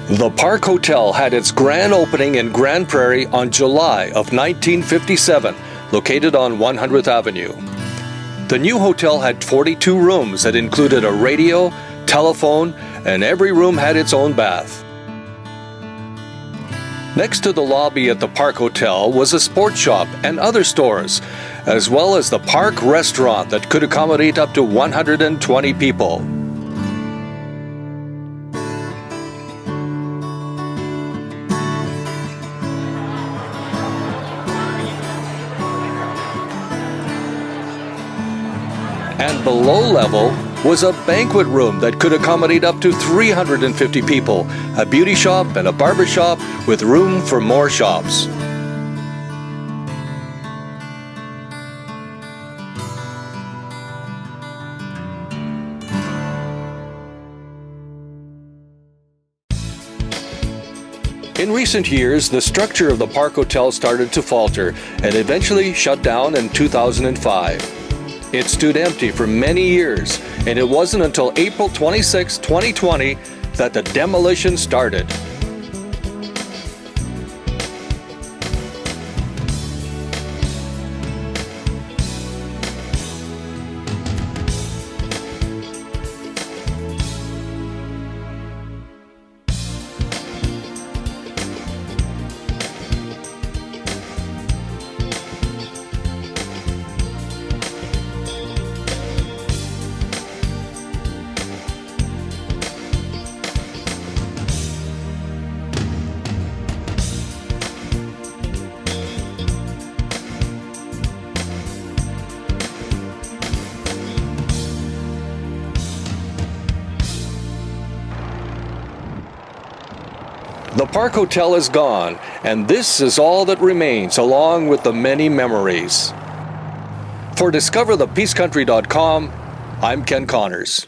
The Park Hotel had its grand opening in Grande Prairie on July of 1957, located on 100th Avenue. The new hotel had 42 rooms that included a radio, telephone, and every room had its own bath. Next to the lobby at the Park Hotel was a sports shop and other stores, as well as the Park Restaurant that could accommodate up to 120 people. And below level was a banquet room that could accommodate up to 350 people, a beauty shop and a barber shop with room for more shops. In recent years, the structure of the Park Hotel started to falter and eventually shut down in 2005. It stood empty for many years, and it wasn't until April 26, 2020 that the demolition started. The Park Hotel is gone, and this is all that remains, along with the many memories. For DiscoverThePeaceCountry.com, I'm Ken Connors.